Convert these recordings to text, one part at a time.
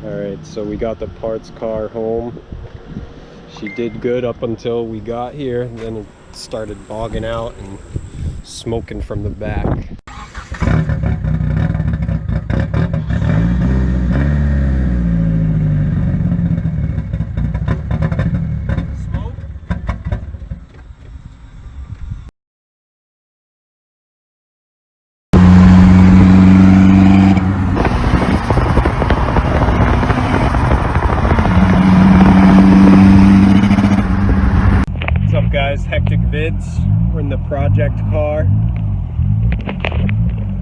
Alright, so we got the parts car home. She did good up until we got here, and then it started bogging out and smoking from the back. Guys, hectic vids. We're in the project car,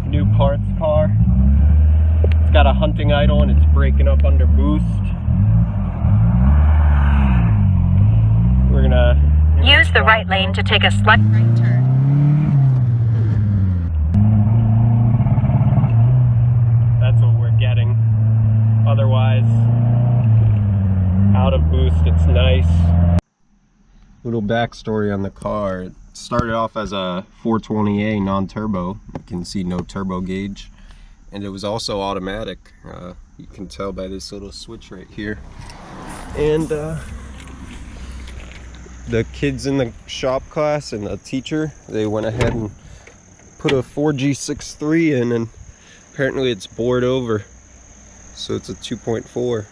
new parts car. It's got a hunting idle and it's breaking up under boost. We're gonna use the right lane to take a slight right turn. That's what we're getting. Otherwise, out of boost, it's nice. Little backstory on the car. It started off as a 420A non-turbo. You can see no turbo gauge, and it was also automatic. You can tell by this little switch right here. And the kids in the shop class and the teacher, they went ahead and put a 4G63 in, and apparently it's bored over, so it's a 2.4.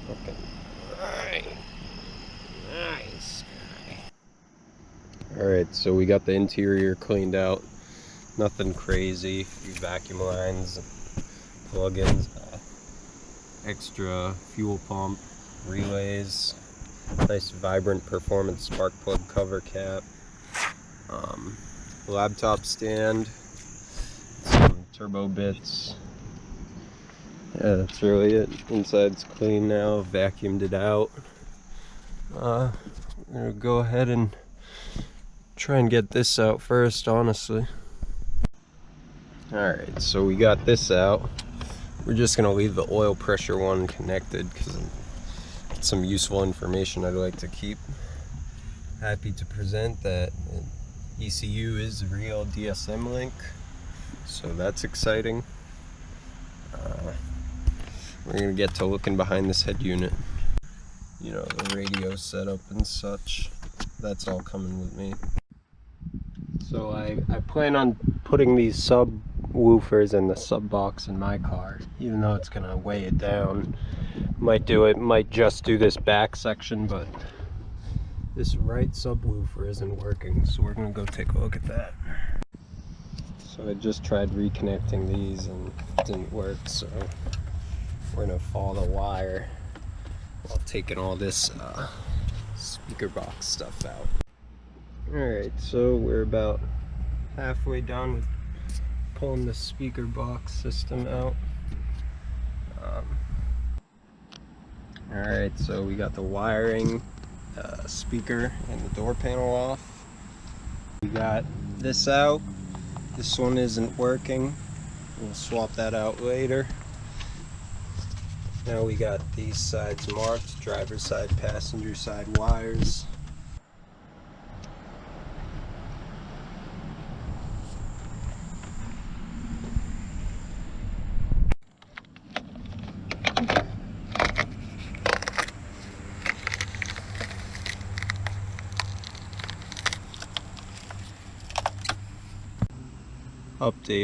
Okay. Alright. Nice guy. Alright, so we got the interior cleaned out. Nothing crazy. A few vacuum lines, plugins, extra fuel pump, relays, nice vibrant performance spark plug cover cap, laptop stand, some turbo bits. Yeah, that's really it. Inside's clean now, vacuumed it out. We're gonna go ahead and try and get this out first, honestly. Alright, so we got this out. We're just gonna leave the oil pressure one connected because it's some useful information I'd like to keep. Happy to present that ECU is a real DSM link, so that's exciting. We're gonna get to looking behind this head unit. You know, the radio setup and such. That's all coming with me. So I plan on putting these subwoofers in the sub box in my car, even though it's gonna weigh it down. Might just do this back section, but this right subwoofer isn't working, so we're gonna go take a look at that. So I just tried reconnecting these and it didn't work, so we're gonna follow the wire while taking all this speaker box stuff out. Alright, so we're about halfway done with pulling the speaker box system out. Alright, so we got the wiring, speaker, and the door panel off. We got this out. This one isn't working. We'll swap that out later. Now we got these sides marked, driver's side, passenger side wires.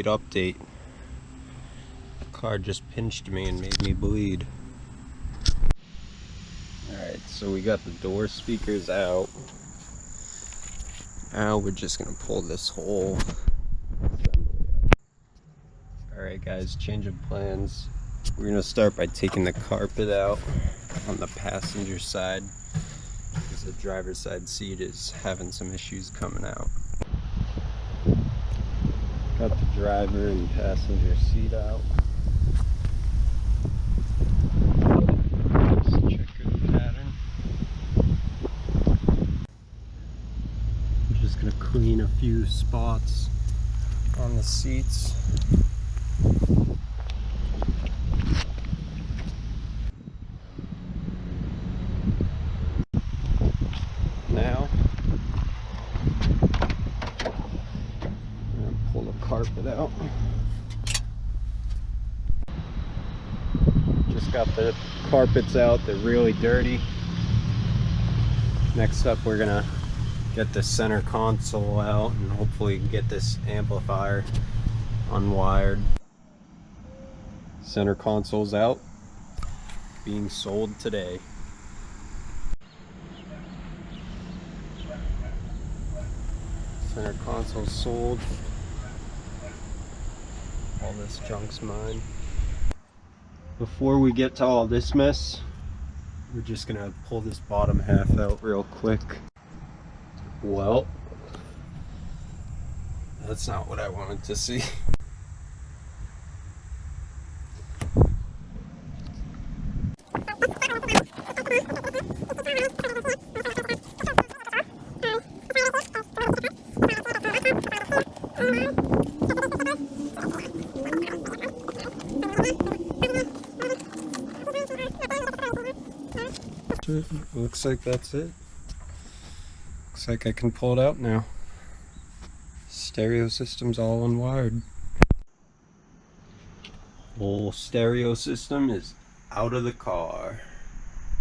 Update. The car just pinched me and made me bleed. Alright, so we got the door speakers out. Now we're just gonna pull this whole assembly out. Alright guys, change of plans. We're gonna start by taking the carpet out on the passenger side, because the driver's side seat is having some issues coming out. Got the driver and passenger seat out. Checkered pattern. I'm just gonna clean a few spots on the seats. Now, I'm gonna pull the carpet out. Just got the carpets out, they're really dirty. Next up, we're gonna get the center console out and hopefully get this amplifier unwired. Center console's out, being sold today. Center console sold. All this junk's mine. Before we get to all this mess, we're just gonna pull this bottom half out real quick. Well, that's not what I wanted to see. Looks like that's it. Looks like I can pull it out now. Stereo system's all unwired. Whole stereo system is out of the car.